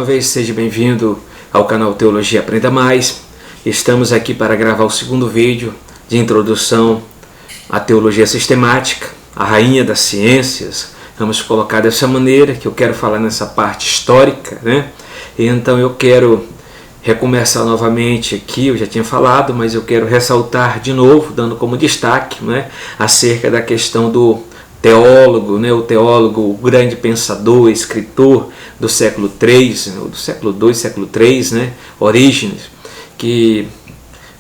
vez seja bem-vindo ao canal Teologia Aprenda Mais. Estamos aqui para gravar o segundo vídeo de introdução à teologia sistemática, a rainha das ciências. Vamos colocar dessa maneira, que eu quero falar nessa parte histórica, né? Então eu quero recomeçar novamente aqui, eu já tinha falado, mas eu quero ressaltar de novo, dando como destaque, né, acerca da questão do teólogo, né, o teólogo, o grande pensador, escritor do século III, do século II, século III, né, Orígenes, que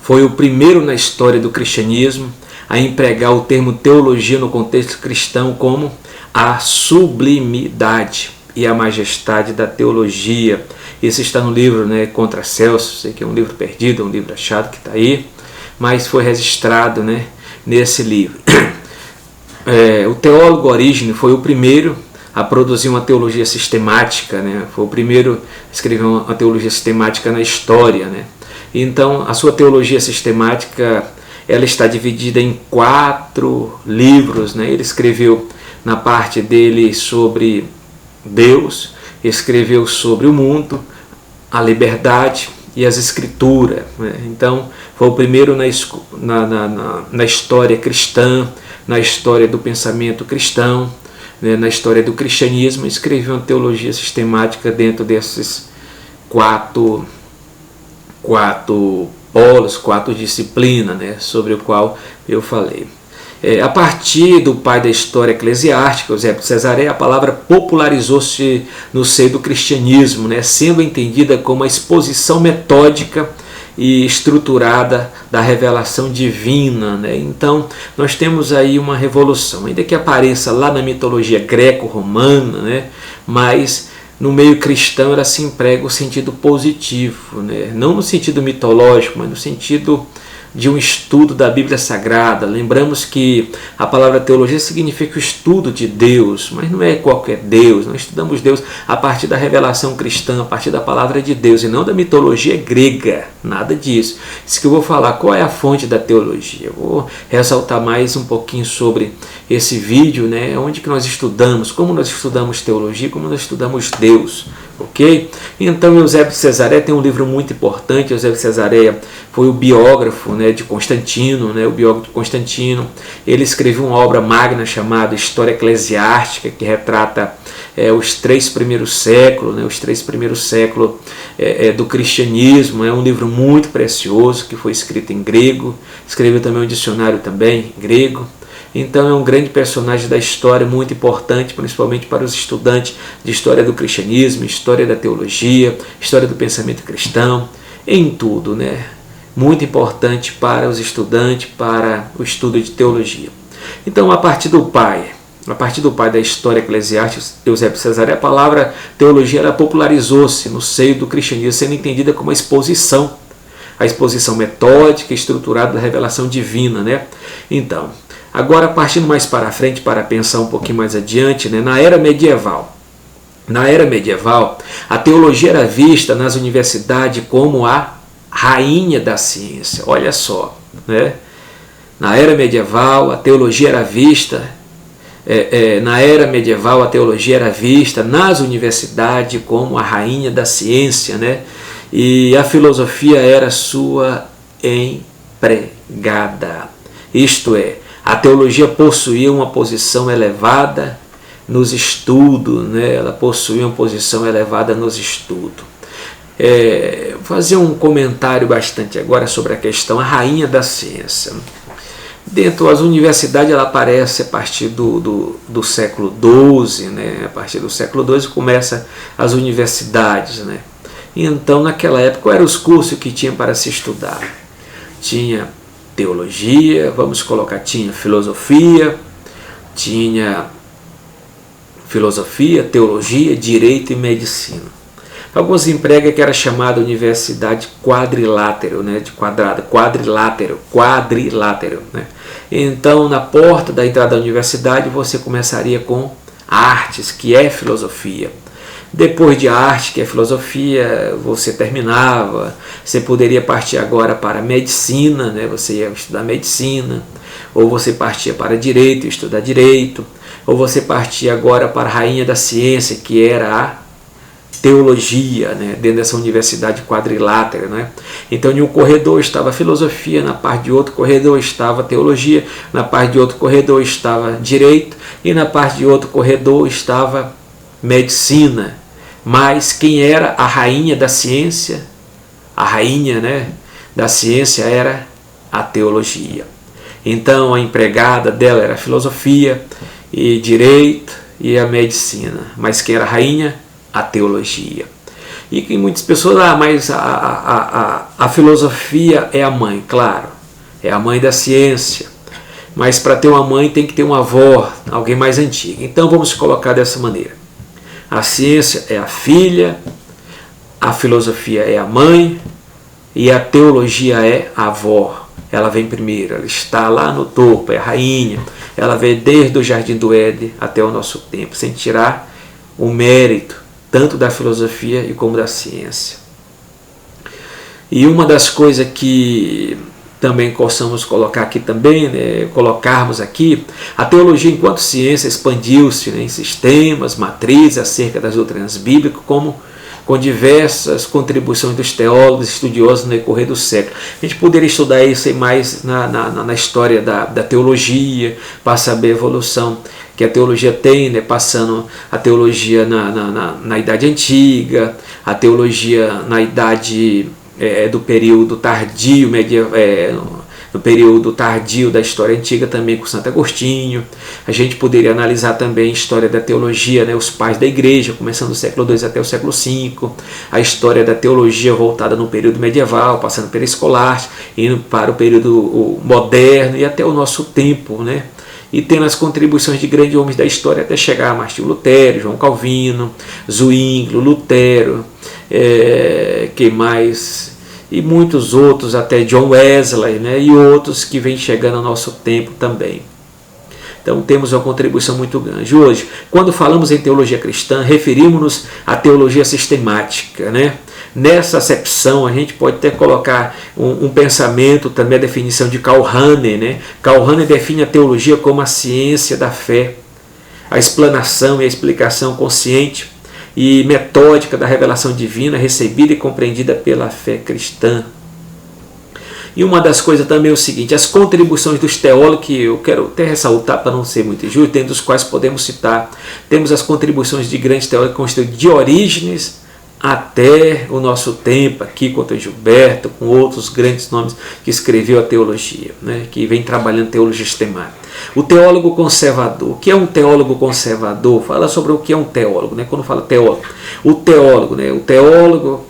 foi o primeiro na história do cristianismo a empregar o termo teologia no contexto cristão como a sublimidade e a majestade da teologia. Isso está no livro, né, Contra Celso, sei que é um livro perdido, um livro achado que está aí, mas foi registrado, né, nesse livro. O teólogo Orígenes foi o primeiro a produzir uma teologia sistemática, né? Foi o primeiro a escrever uma teologia sistemática na história, né? Então, a sua teologia sistemática, ela está dividida em 4 livros, né? Ele escreveu na parte dele sobre Deus, escreveu sobre o mundo, a liberdade e as escrituras, né? Então, foi o primeiro na história cristã, na história do pensamento cristão, né, na história do cristianismo, escreveu uma teologia sistemática dentro desses 4 polos, 4 disciplinas, né, sobre o qual eu falei. A partir do pai da história eclesiástica, Eusébio de Cesareia, a palavra popularizou-se no seio do cristianismo, né, sendo entendida como a exposição metódica e estruturada da revelação divina, né? Então nós temos aí uma revolução, ainda que apareça lá na mitologia greco-romana, né? Mas no meio cristão ela se emprega o sentido positivo, né? Não no sentido mitológico, mas no sentido de um estudo da Bíblia Sagrada. Lembramos que a palavra teologia significa o estudo de Deus, mas não é qualquer Deus. Nós estudamos Deus a partir da revelação cristã, a partir da palavra de Deus, e não da mitologia grega, nada disso. Isso que eu vou falar, qual é a fonte da teologia? Eu vou ressaltar mais um pouquinho sobre esse vídeo, né? Onde que nós estudamos, como nós estudamos teologia, como nós estudamos Deus, ok? Então Eusébio de Cesareia tem um livro muito importante. Eusébio de Cesareia foi o biógrafo, né, de Constantino, né, o biógrafo de Constantino. Ele escreveu uma obra magna chamada História Eclesiástica, que retrata os 3 primeiros séculos, né, os 3 primeiros séculos do cristianismo. É um livro muito precioso, que foi escrito em grego. Escreveu também um dicionário também em grego. Então é um grande personagem da história, muito importante, principalmente para os estudantes de história do cristianismo, história da teologia, história do pensamento cristão, em tudo, né? Muito importante para os estudantes, para o estudo de teologia. Então, a partir do pai da história eclesiástica, Eusébio de Cesareia, a palavra teologia ela popularizou-se no seio do cristianismo, sendo entendida como a exposição metódica, estruturada da revelação divina, né? Então, agora partindo mais para frente, para pensar um pouquinho mais adiante, né? Na era medieval, a teologia era vista nas universidades como a rainha da ciência. Olha só, né? Na era medieval, a teologia era vista nas universidades como a rainha da ciência, né? E a filosofia era sua empregada. Isto é, a teologia possuía uma posição elevada nos estudos, né? Ela possuía uma posição elevada nos estudos. Vou fazer um comentário bastante agora sobre a questão, a rainha da ciência. Dentro das universidades ela aparece a partir do século XII, né? A partir do século XII começa as universidades, né? Então naquela época eram os cursos que tinha para se estudar. Tinha teologia, tinha filosofia, teologia, direito e medicina. Alguns empregam que era chamada universidade quadrilátero, né, de quadrado, quadrilátero, né? Então, na porta da entrada da universidade, você começaria com artes, que é filosofia. Depois de arte, que é filosofia, você terminava, você poderia partir agora para medicina, né? Você ia estudar medicina, ou você partia para direito, estudar direito, ou você partia agora para a rainha da ciência, que era a teologia, né, dentro dessa universidade quadrilátera, né? Então, em um corredor estava filosofia, na parte de outro corredor estava teologia, na parte de outro corredor estava direito e na parte de outro corredor estava medicina. Mas quem era a rainha da ciência? A rainha, né, da ciência era a teologia. Então, a empregada dela era a filosofia e direito e a medicina. Mas quem era a rainha? A teologia. E muitas pessoas, mas a filosofia é a mãe, claro, é a mãe da ciência, mas para ter uma mãe tem que ter uma avó, alguém mais antiga. Então vamos colocar dessa maneira: a ciência é a filha, a filosofia é a mãe e a teologia é a avó. Ela vem primeiro, ela está lá no topo, é a rainha, ela vem desde o Jardim do Éden até o nosso tempo, sem tirar o mérito tanto da filosofia e como da ciência. E uma das coisas que também possamos colocar aqui também, né, colocarmos aqui, a teologia enquanto ciência expandiu-se, né, em sistemas, matrizes acerca das doutrinas bíblicas, como com diversas contribuições dos teólogos estudiosos no decorrer do século. A gente poderia estudar isso mais na história da teologia, para saber a evolução que a teologia tem, né, passando a teologia na Idade Antiga, a teologia na Idade do período tardio, no período tardio da história antiga, também com Santo Agostinho. A gente poderia analisar também a história da teologia, né, os pais da igreja, começando do século II até o século V, a história da teologia voltada no período medieval, passando pela escolástica, indo para o período moderno e até o nosso tempo, né? E tendo as contribuições de grandes homens da história até chegar a Martinho Lutero, João Calvino, Zwinglio, Lutero, que mais? E muitos outros, até John Wesley, né? E outros que vêm chegando ao nosso tempo também. Então temos uma contribuição muito grande. Hoje, quando falamos em teologia cristã, referimos-nos à teologia sistemática, né? Nessa acepção, a gente pode até colocar um pensamento, também a definição de Karl Rahner, né? Karl Rahner define a teologia como a ciência da fé, a explanação e a explicação consciente e metódica da revelação divina recebida e compreendida pela fé cristã. E uma das coisas também é o seguinte: as contribuições dos teólogos, que eu quero até ressaltar para não ser muito injusto, dentro dos quais podemos citar, temos as contribuições de grandes teólogos constituídos de Orígenes até o nosso tempo, aqui com o Gilberto, com outros grandes nomes que escreveu a teologia, né, que vem trabalhando teologia sistemática. O teólogo conservador. O que é um teólogo conservador? Fala sobre o que é um teólogo, né? Quando fala teólogo, o teólogo, né? O teólogo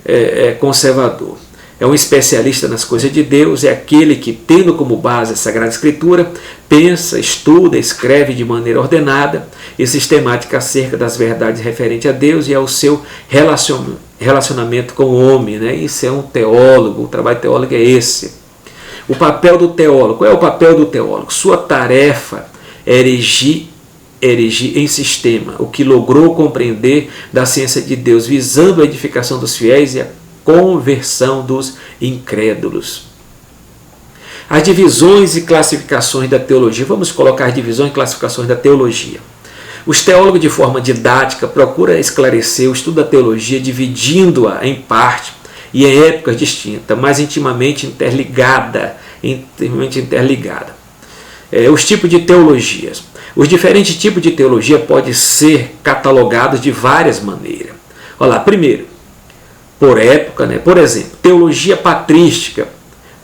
é conservador. É um especialista nas coisas de Deus, é aquele que, tendo como base a Sagrada Escritura, pensa, estuda, escreve de maneira ordenada e sistemática acerca das verdades referentes a Deus e ao seu relacionamento com o homem, né? Isso é um teólogo, o trabalho teólogo é esse. O papel do teólogo, qual é o papel do teólogo? Sua tarefa é erigir em sistema o que logrou compreender da ciência de Deus, visando a edificação dos fiéis e a conversão dos incrédulos. As divisões e classificações da teologia. Vamos colocar as divisões e classificações da teologia. Os teólogos, de forma didática, procuram esclarecer o estudo da teologia, dividindo-a em parte e em épocas distintas, mas intimamente interligada. Os tipos de teologias. Os diferentes tipos de teologia podem ser catalogados de várias maneiras. Olha lá, primeiro, por época, né? Por exemplo, teologia patrística,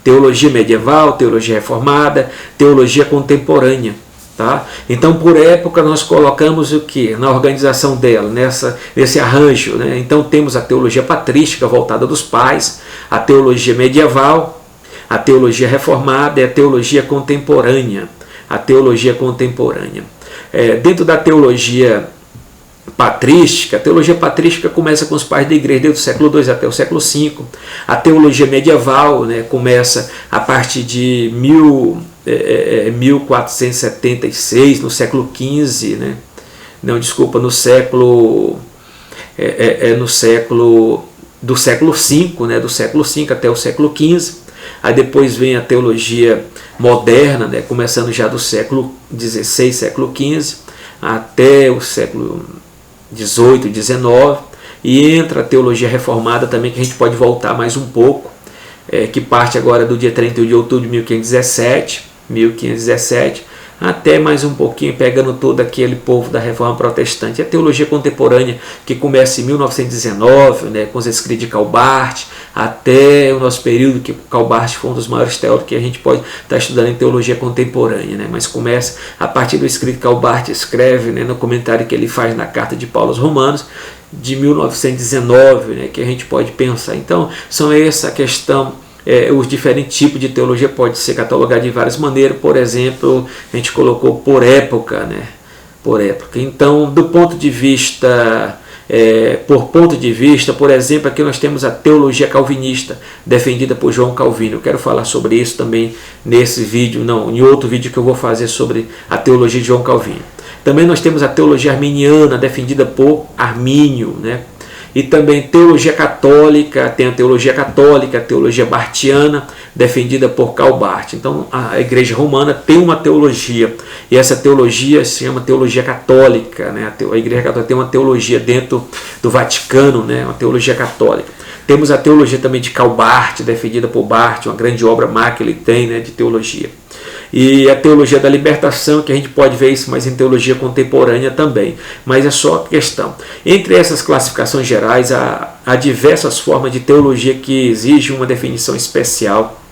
teologia medieval, teologia reformada, teologia contemporânea. Tá? Então, por época, nós colocamos o que? Na organização dela, nesse arranjo. Né? Então, temos a teologia patrística voltada dos pais, a teologia medieval, a teologia reformada e a teologia contemporânea. A teologia contemporânea. Dentro da teologia patrística, a teologia patrística começa com os pais da igreja desde o século II até o século V. A teologia medieval, né, começa a partir de 1476, no século XV, né? Não, desculpa, no século do século V, né, do século V até o século XV. Aí depois vem a teologia moderna, né, começando já do século XVI, século XV, até o século XVIII, XIX, e entra a teologia reformada também, que a gente pode voltar mais um pouco, que parte agora do dia 31 de outubro de 1517, até mais um pouquinho, pegando todo aquele povo da Reforma Protestante. A teologia contemporânea, que começa em 1919, né, com os escritos de Calbart, até o nosso período, que Calbart foi um dos maiores teólogos que a gente pode estar estudando em teologia contemporânea, né, mas começa a partir do escrito que Calbart escreve, né, no comentário que ele faz na carta de Paulo aos Romanos, de 1919, né, que a gente pode pensar. Então, são essa questão. Os diferentes tipos de teologia pode ser catalogado de várias maneiras. Por exemplo, a gente colocou por época, né? Por época. Então, do ponto de vista, por exemplo, aqui nós temos a teologia calvinista, defendida por João Calvino. Eu quero falar sobre isso também nesse vídeo, não, em outro vídeo que eu vou fazer sobre a teologia de João Calvino. Também nós temos a teologia arminiana, defendida por Armínio, né? E também teologia católica, tem a teologia bartiana, defendida por Karl Barth. Então a Igreja Romana tem uma teologia, e essa teologia se chama teologia católica, né? A Igreja Católica tem uma teologia dentro do Vaticano, né? Uma teologia católica. Temos a teologia também de Karl Barth, defendida por Barth, uma grande obra que ele tem, né, de teologia. E a teologia da libertação, que a gente pode ver isso mais em teologia contemporânea também. Mas é só questão. Entre essas classificações gerais, há diversas formas de teologia que exigem uma definição especial.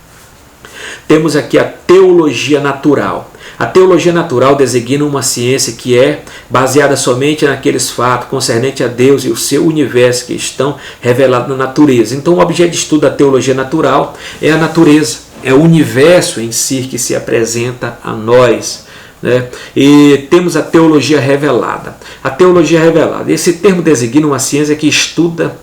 Temos aqui a teologia natural. A teologia natural designa uma ciência que é baseada somente naqueles fatos concernentes a Deus e o seu universo que estão revelados na natureza. Então, o objeto de estudo da teologia natural é a natureza. É o universo em si que se apresenta a nós, né? E temos a teologia revelada. A teologia revelada, esse termo designa uma ciência que estuda,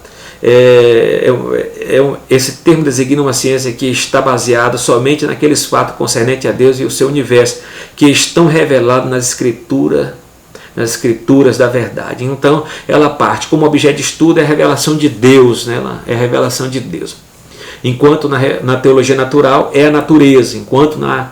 esse termo designa uma ciência que está baseada somente naqueles fatos concernentes a Deus e o seu universo, que estão revelados nas escrituras da verdade. Então, ela parte como objeto de estudo é a revelação de Deus, né? É a revelação de Deus. Enquanto na teologia natural é a natureza, enquanto na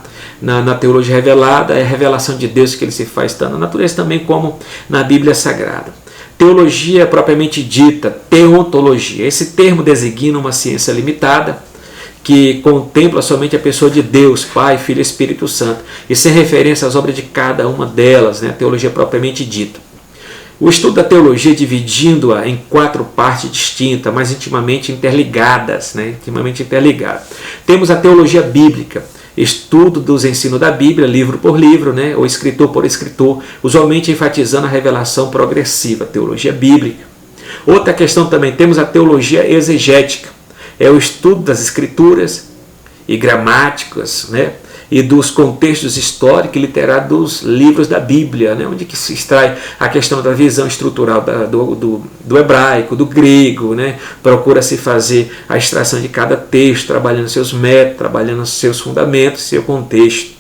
teologia revelada é a revelação de Deus que ele se faz tanto na natureza também como na Bíblia Sagrada. Teologia propriamente dita, teontologia. Esse termo designa uma ciência limitada que contempla somente a pessoa de Deus, Pai, Filho e Espírito Santo, e sem referência às obras de cada uma delas, né? Teologia propriamente dita. O estudo da teologia, dividindo-a em 4 partes distintas, mas intimamente interligadas, né? Temos a teologia bíblica, estudo dos ensinos da Bíblia, livro por livro, né? Ou escritor por escritor, usualmente enfatizando a revelação progressiva, teologia bíblica. Outra questão também, temos a teologia exegética, é o estudo das escrituras e gramáticas, né? E dos contextos históricos e literários dos livros da Bíblia, né? Onde que se extrai a questão da visão estrutural do hebraico, do grego, né? Procura-se fazer a extração de cada texto, trabalhando seus métodos, trabalhando seus fundamentos, seu contexto.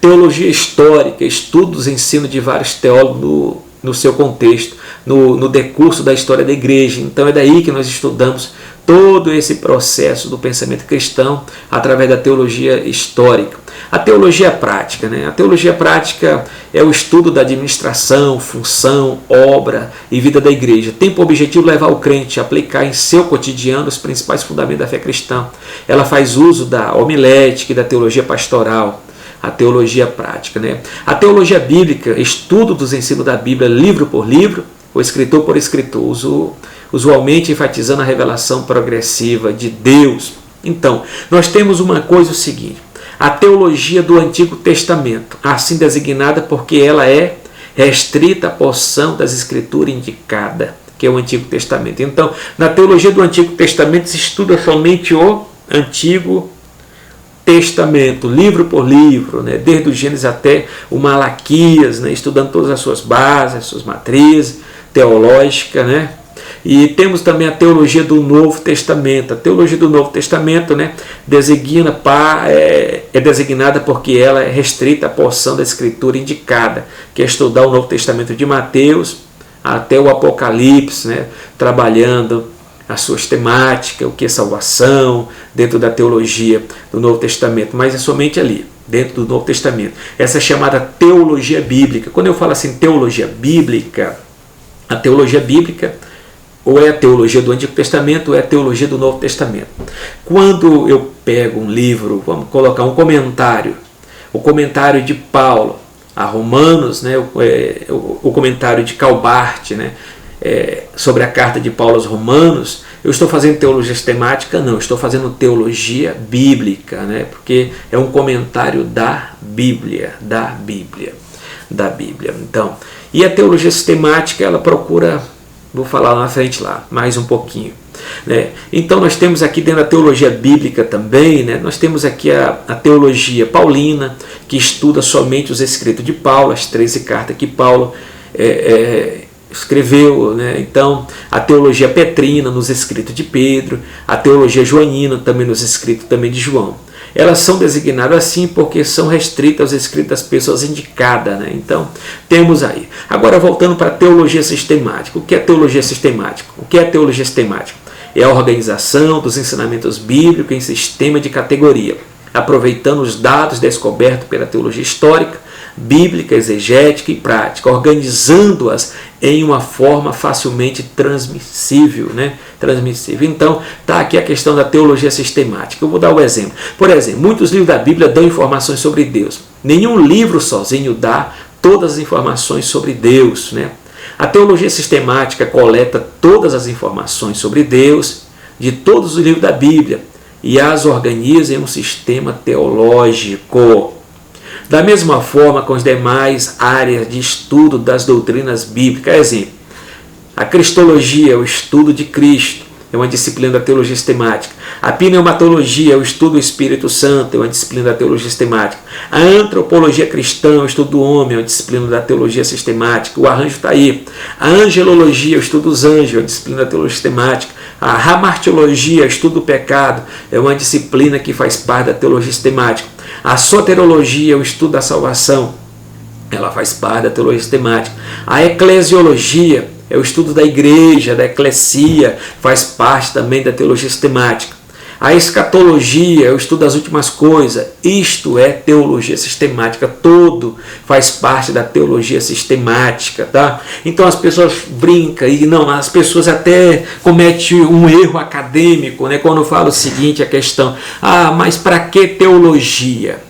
Teologia histórica, estudo dos ensinos de vários teólogos no seu contexto, no decurso da história da igreja. Então é daí que nós estudamos todo esse processo do pensamento cristão através da teologia histórica. A teologia prática, né? A teologia prática é o estudo da administração, função, obra e vida da igreja. Tem por objetivo levar o crente a aplicar em seu cotidiano os principais fundamentos da fé cristã. Ela faz uso da homilética e da teologia pastoral. A teologia prática, né? A teologia bíblica, estudo dos ensinos da Bíblia, livro por livro, ou escritor por escritor, usualmente enfatizando a revelação progressiva de Deus. Então, nós temos uma coisa o seguinte, a teologia do Antigo Testamento, assim designada porque ela é restrita à porção das Escrituras indicada, que é o Antigo Testamento. Então, na teologia do Antigo Testamento se estuda somente o Antigo Testamento, livro por livro, né? Desde o Gênesis até o Malaquias, né? Estudando todas as suas bases, as suas matrizes teológicas, né? E temos também a teologia do Novo Testamento. A teologia do Novo Testamento, né, é designada porque ela é restrita à porção da Escritura indicada, que é estudar o Novo Testamento de Mateus até o Apocalipse, né, trabalhando as suas temáticas, o que é salvação, dentro da teologia do Novo Testamento, mas é somente ali, dentro do Novo Testamento. Essa é chamada teologia bíblica. Quando eu falo assim, teologia bíblica, a teologia bíblica Ou é a teologia do Antigo Testamento ou é a teologia do Novo Testamento. Quando eu pego um livro, vamos colocar um comentário, o comentário de Paulo a Romanos, né, o comentário de Calbart, né, sobre a carta de Paulo aos Romanos, eu estou fazendo teologia sistemática? Não, estou fazendo teologia bíblica, né, porque é um comentário da Bíblia. Então, e a teologia sistemática, ela procura, vou falar lá na frente mais um pouquinho, né? Então nós temos aqui dentro da teologia bíblica também, né, nós temos aqui a teologia paulina, que estuda somente os escritos de Paulo, as 13 cartas que Paulo escreveu, né? Então a teologia petrina nos escritos de Pedro, a teologia joanina também nos escritos também de João. Elas são designadas assim porque são restritas aos escritos das pessoas indicadas, né? Então temos aí. Agora voltando para a teologia sistemática. O que é teologia sistemática? O que é teologia sistemática? É a organização dos ensinamentos bíblicos em sistema de categoria, aproveitando os dados descobertos pela teologia histórica, bíblica, exegética e prática, organizando-as em uma forma facilmente transmissível, né? Então, está aqui a questão da teologia sistemática. Eu vou dar um exemplo. Por exemplo, muitos livros da Bíblia dão informações sobre Deus. Nenhum livro sozinho dá todas as informações sobre Deus, né? A teologia sistemática coleta todas as informações sobre Deus de todos os livros da Bíblia e as organiza em um sistema teológico. Da mesma forma com as demais áreas de estudo das doutrinas bíblicas. Exemplo, a cristologia, o estudo de Cristo, é uma disciplina da teologia sistemática. A pneumatologia, o estudo do Espírito Santo, é uma disciplina da teologia sistemática. A antropologia cristã, o estudo do homem, é uma disciplina da teologia sistemática. O arranjo está aí. A angelologia, o estudo dos anjos, é uma disciplina da teologia sistemática. A hamartiologia, o estudo do pecado, é uma disciplina que faz parte da teologia sistemática. A soterologia, o estudo da salvação, ela faz parte da teologia sistemática. A eclesiologia é o estudo da igreja, da eclesia, faz parte também da teologia sistemática. A escatologia é o estudo das últimas coisas, isto é teologia sistemática, todo faz parte da teologia sistemática, tá? Então as pessoas brincam e não, as pessoas até cometem um erro acadêmico, né, quando falam o seguinte, a questão, mas para que teologia?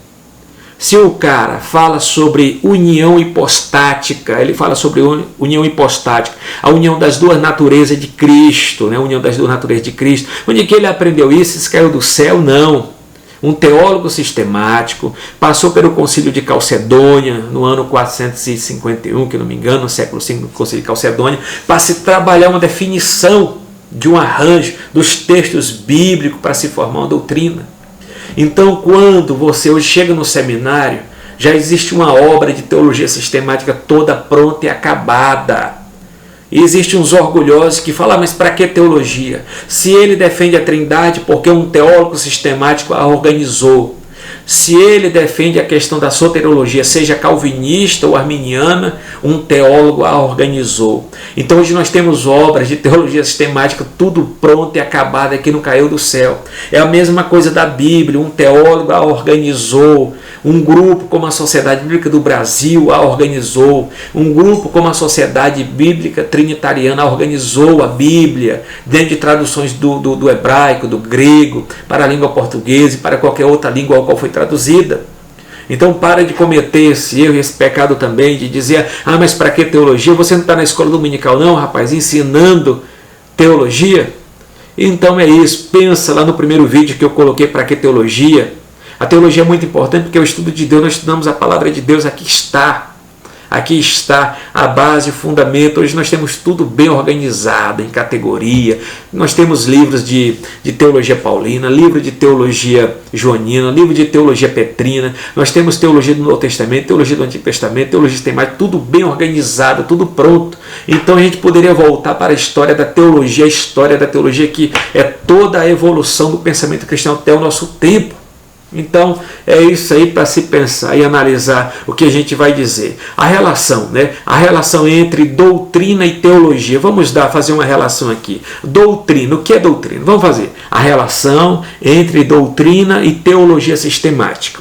Se o cara fala sobre união hipostática, ele fala sobre união hipostática, a união das duas naturezas de Cristo, né? A união das duas naturezas de Cristo. Onde que ele aprendeu isso? Isso caiu do céu? Não. Um teólogo sistemático passou pelo Concílio de Calcedônia, no ano 451, que não me engano, no século V, no Concílio de Calcedônia, para se trabalhar uma definição de um arranjo dos textos bíblicos para se formar uma doutrina. Então, quando você hoje chega no seminário, já existe uma obra de teologia sistemática toda pronta e acabada. E existem uns orgulhosos que falam, mas para que teologia? Se ele defende a Trindade porque um teólogo sistemático a organizou. Se ele defende a questão da soteriologia, seja calvinista ou arminiana, um teólogo a organizou. Então hoje nós temos obras de teologia sistemática, tudo pronto e acabado, que não caiu do céu. É a mesma coisa da Bíblia, um teólogo a organizou, um grupo como a Sociedade Bíblica do Brasil a organizou, um grupo como a Sociedade Bíblica Trinitariana a organizou a Bíblia, dentro de traduções do hebraico, do grego, para a língua portuguesa e para qualquer outra língua ao qual foi traduzida. Então para de cometer esse erro e esse pecado também de dizer, mas para que teologia? Você não está na escola dominical não, rapaz, ensinando teologia? Então é isso, pensa lá no primeiro vídeo que eu coloquei, para que teologia? A teologia é muito importante porque é o estudo de Deus, nós estudamos a palavra de Deus, aqui está a base, o fundamento. Hoje nós temos tudo bem organizado, em categoria. Nós temos livros de teologia paulina, livro de teologia joanina, livro de teologia petrina. Nós temos teologia do Novo Testamento, teologia do Antigo Testamento, teologia sistemática, tudo bem organizado, tudo pronto. Então a gente poderia voltar para a história da teologia que é toda a evolução do pensamento cristão até o nosso tempo. Então é isso aí para se pensar e analisar o que a gente vai dizer. A relação, né? A relação entre doutrina e teologia. Vamos fazer uma relação aqui. Doutrina, o que é doutrina? Vamos fazer a relação entre doutrina e teologia sistemática.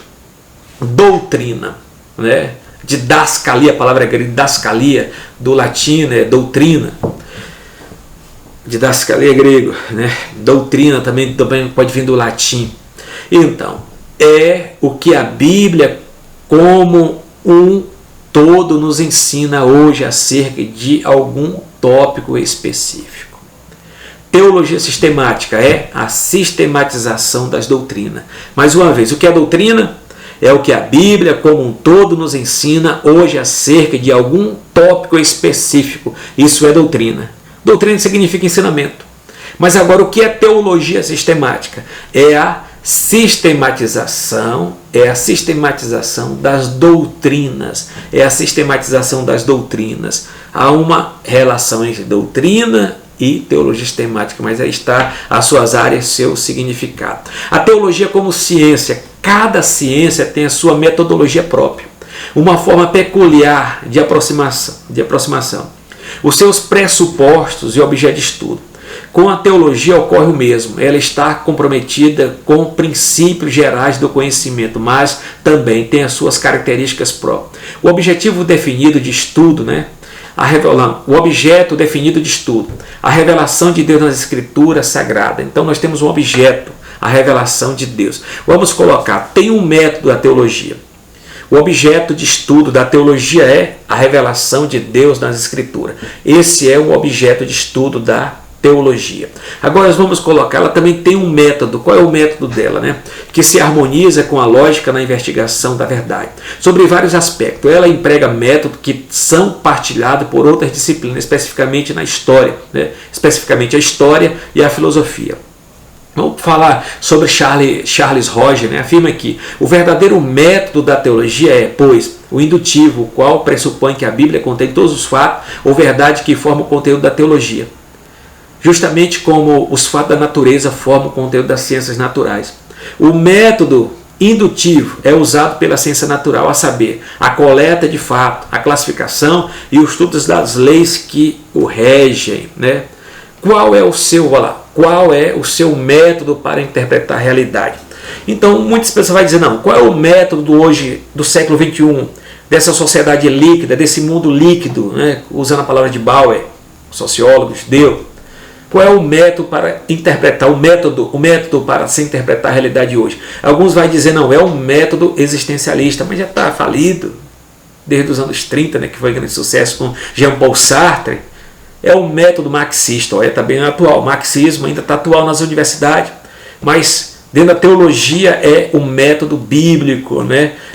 Doutrina, né? Didascalia, a palavra grega didascalia, do latim é doutrina. Didascalia é grego, né? Doutrina também pode vir do latim. Então, é o que a Bíblia, como um todo, nos ensina hoje acerca de algum tópico específico. Teologia sistemática é a sistematização das doutrinas. Mais uma vez, o que é doutrina? É o que a Bíblia, como um todo, nos ensina hoje acerca de algum tópico específico. Isso é doutrina. Doutrina significa ensinamento. Mas agora, o que é teologia sistemática? É a sistematização das doutrinas. É a sistematização das doutrinas. Há uma relação entre doutrina e teologia sistemática, mas aí está as suas áreas, seu significado. A teologia como ciência, cada ciência tem a sua metodologia própria, uma forma peculiar de aproximação, os seus pressupostos e objeto de estudo. Com a teologia ocorre o mesmo, ela está comprometida com princípios gerais do conhecimento, mas também tem as suas características próprias. O objetivo definido de estudo, o objeto definido de estudo, a revelação de Deus nas Escrituras Sagradas. Então nós temos um objeto, a revelação de Deus. Vamos colocar, tem um método da teologia. O objeto de estudo da teologia é a revelação de Deus nas Escrituras. Esse é o objeto de estudo da teologia. Agora nós vamos colocar, ela também tem um método. Qual é o método dela? Que se harmoniza com a lógica na investigação da verdade. Sobre vários aspectos. Ela emprega métodos que são partilhados por outras disciplinas, especificamente na história, especificamente a história e a filosofia. Vamos falar sobre Charles Roger, afirma que o verdadeiro método da teologia é, pois, o indutivo, o qual pressupõe que a Bíblia contém todos os fatos ou verdade que formam o conteúdo da teologia, justamente como os fatos da natureza formam o conteúdo das ciências naturais. O método indutivo é usado pela ciência natural, a saber, a coleta de fatos, a classificação e os estudos das leis que o regem. Qual é o seu método para interpretar a realidade? Então, muitas pessoas vão dizer, não, qual é o método hoje, do século XXI, dessa sociedade líquida, desse mundo líquido, usando a palavra de Bauer, sociólogos, deu. Qual é o método para interpretar, o método para se interpretar a realidade hoje? Alguns vão dizer, não, é um método existencialista, mas já está falido, desde os anos 30, que foi um grande sucesso com Jean-Paul Sartre. É o método marxista, está bem atual. O marxismo ainda está atual nas universidades, mas dentro da teologia é o método bíblico,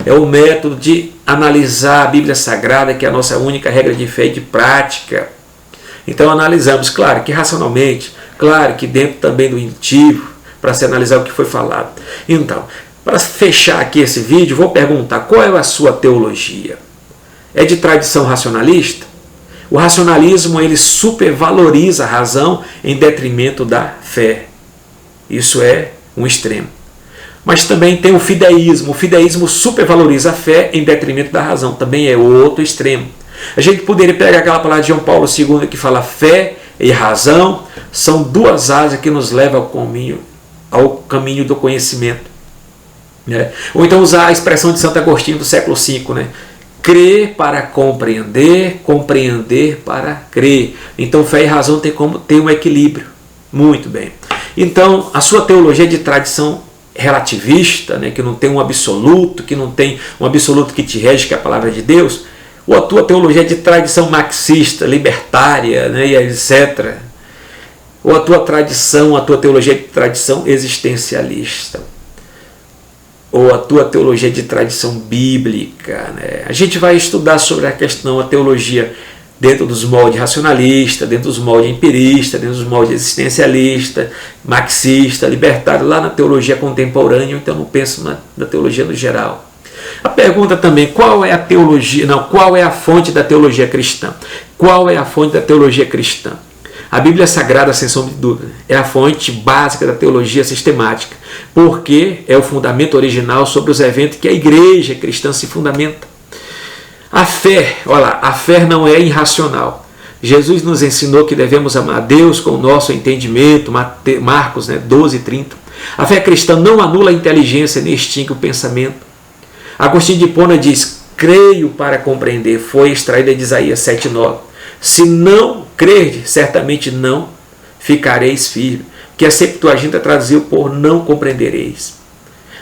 é o método de analisar a Bíblia Sagrada, que é a nossa única regra de fé e de prática. Então analisamos, claro que racionalmente, claro que dentro também do indutivo, para se analisar o que foi falado. Então, para fechar aqui esse vídeo, vou perguntar, qual é a sua teologia? É de tradição racionalista? O racionalismo, ele supervaloriza a razão em detrimento da fé. Isso é um extremo. Mas também tem o fideísmo. O fideísmo supervaloriza a fé em detrimento da razão. Também é outro extremo. A gente poderia pegar aquela palavra de João Paulo II que fala fé e razão são duas asas que nos levam ao caminho do conhecimento. Ou então usar a expressão de Santo Agostinho do século V, crer para compreender, compreender para crer. Então fé e razão tem como ter um equilíbrio. Muito bem. Então a sua teologia é de tradição relativista, que não tem um absoluto, que não tem um absoluto que te rege, que é a palavra de Deus, ou a tua teologia é de tradição marxista, libertária, e etc. Ou a tua teologia é de tradição existencialista. Ou a tua teologia de tradição bíblica. A gente vai estudar sobre a questão, a teologia dentro dos moldes racionalistas, dentro dos moldes empiristas, dentro dos moldes existencialista, marxista, libertário, lá na teologia contemporânea, então não penso na teologia no geral. A pergunta também, qual é a fonte da teologia cristã? Qual é a fonte da teologia cristã? A Bíblia Sagrada, sem sombra de dúvida, é a fonte básica da teologia sistemática, porque é o fundamento original sobre os eventos que a igreja cristã se fundamenta. A fé não é irracional. Jesus nos ensinou que devemos amar a Deus com o nosso entendimento, Marcos 12:30. A fé cristã não anula a inteligência nem extingue o pensamento. Agostinho de Hipona diz, creio para compreender, foi extraída de Isaías 7:9. Se não crede, certamente não ficareis firme, que a Septuaginta traduziu por não compreendereis.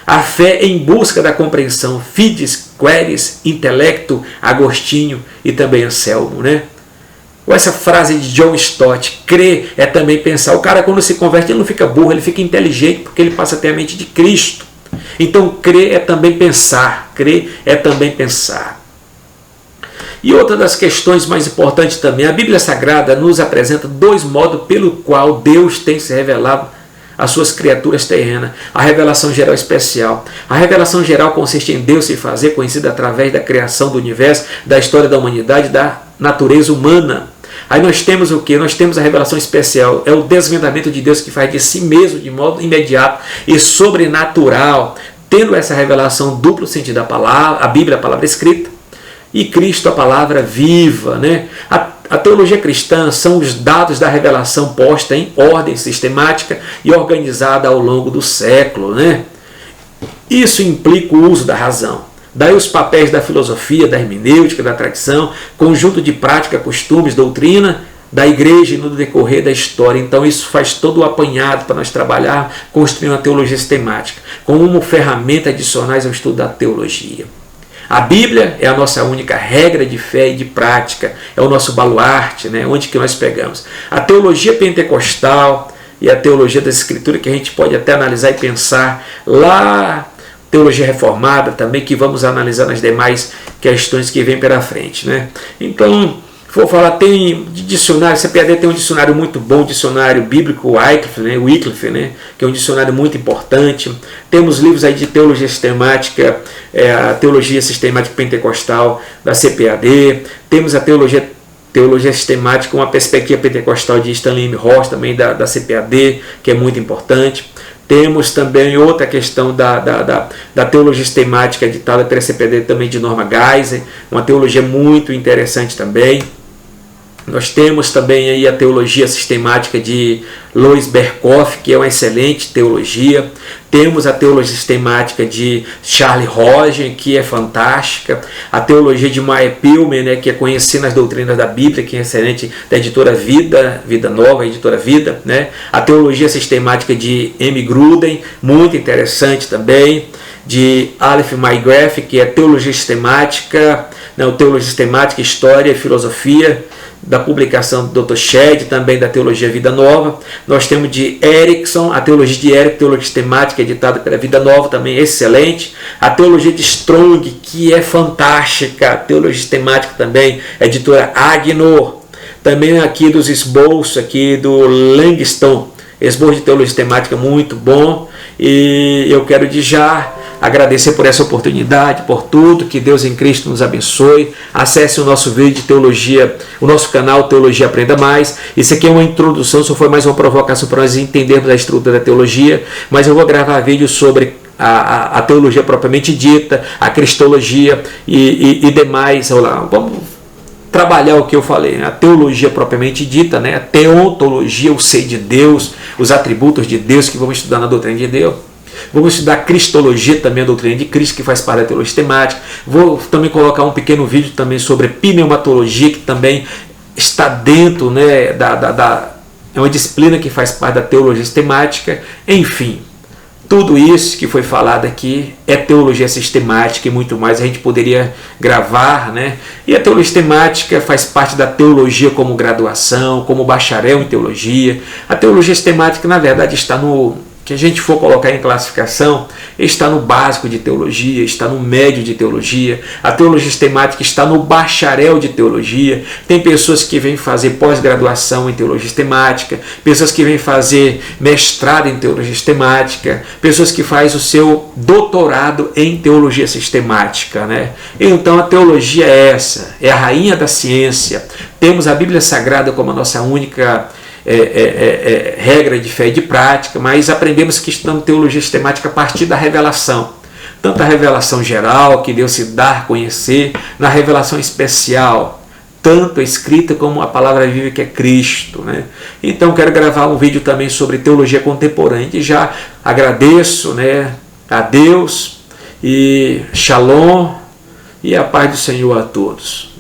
A fé em busca da compreensão, fides, queres, intelecto, Agostinho e também Anselmo, né? Ou essa frase de John Stott, crer é também pensar. O cara, quando se converte, ele não fica burro, ele fica inteligente, porque ele passa a ter a mente de Cristo. Então, crer é também pensar. Crer é também pensar. E outra das questões mais importantes também, a Bíblia Sagrada nos apresenta dois modos pelo qual Deus tem se revelado às suas criaturas terrenas. A revelação geral especial. A revelação geral consiste em Deus se fazer conhecido através da criação do universo, da história da humanidade, da natureza humana. Aí nós temos o que? Nós temos a revelação especial, é o desvendamento de Deus que faz de si mesmo de modo imediato e sobrenatural, tendo essa revelação duplo sentido da palavra, a Bíblia, a palavra escrita, e Cristo, a palavra viva, né? A teologia cristã são os dados da revelação posta em ordem sistemática e organizada ao longo do século, né? Isso implica o uso da razão. Daí os papéis da filosofia, da hermenêutica, da tradição, conjunto de prática, costumes, doutrina da igreja e no decorrer da história. Então isso faz todo o apanhado para nós trabalhar, construir uma teologia sistemática, como ferramenta adicionais ao estudo da teologia. A Bíblia é a nossa única regra de fé e de prática, é o nosso baluarte, né? Onde que nós pegamos. A teologia pentecostal e a teologia da Escritura, que a gente pode até analisar e pensar lá, teologia reformada também, que vamos analisar nas demais questões que vêm pela frente, né? Então, vou falar, tem de dicionário, CPAD tem um dicionário muito bom, dicionário bíblico Wycliffe, né? Que é um dicionário muito importante. Temos livros aí de teologia sistemática, a teologia sistemática pentecostal da CPAD. Temos a teologia sistemática, uma perspectiva pentecostal de Stanley M. Ross, também da CPAD, que é muito importante. Temos também outra questão da teologia sistemática editada pela CPAD também de Norma Geisler, uma teologia muito interessante também. Nós temos também aí a teologia sistemática de Lois Berkhoff, que é uma excelente teologia. Temos a teologia sistemática de Charles Rogen, que é fantástica. A teologia de Maya Pilmer, né, que é Conhecendo as Doutrinas da Bíblia, que é excelente, da editora Vida Nova, editora Vida. Né? A teologia sistemática de M. Gruden, muito interessante também. De Aleph McGrath, que é teologia sistemática, não, teologia sistemática, história e filosofia, da publicação do Dr. Shedd, também da Teologia Vida Nova. Nós temos de Erickson, a Teologia de Erickson, Teologia Sistemática, editada pela Vida Nova, também excelente. A Teologia de Strong, que é fantástica. A Teologia Sistemática também, editora Agnor. Também aqui dos esboços, aqui do Langston, esboço de Teologia Sistemática, muito bom. E eu quero de já agradecer por essa oportunidade, por tudo, que Deus em Cristo nos abençoe. Acesse o nosso vídeo de teologia, o nosso canal Teologia Aprenda Mais. Isso aqui é uma introdução, só foi mais uma provocação para nós entendermos a estrutura da teologia, mas eu vou gravar vídeos sobre a teologia propriamente dita, a cristologia e demais. Vamos trabalhar o que eu falei, né? A teologia propriamente dita, né? A teontologia, o ser de Deus, os atributos de Deus que vamos estudar na doutrina de Deus. Vamos estudar a cristologia também, a doutrina de Cristo, que faz parte da teologia sistemática. Vou também colocar um pequeno vídeo também sobre pneumatologia, que também está dentro, né, é uma disciplina que faz parte da teologia sistemática. Enfim, tudo isso que foi falado aqui é teologia sistemática e muito mais a gente poderia gravar, né? E a teologia sistemática faz parte da teologia como graduação, como bacharel em teologia. A teologia sistemática, na verdade, está no que a gente for colocar em classificação, está no básico de teologia, está no médio de teologia. A teologia sistemática está no bacharel de teologia. Tem pessoas que vêm fazer pós-graduação em teologia sistemática, pessoas que vêm fazer mestrado em teologia sistemática, pessoas que fazem o seu doutorado em teologia sistemática, né? Então a teologia é essa, é a rainha da ciência. Temos a Bíblia Sagrada como a nossa única regra de fé e de prática, mas aprendemos que estudamos teologia sistemática a partir da revelação. Tanto a revelação geral, que Deus se dá a conhecer, na revelação especial, tanto a escrita como a palavra viva, que é Cristo, né? Então quero gravar um vídeo também sobre teologia contemporânea, e já agradeço, né, a Deus, e Shalom, e a paz do Senhor a todos.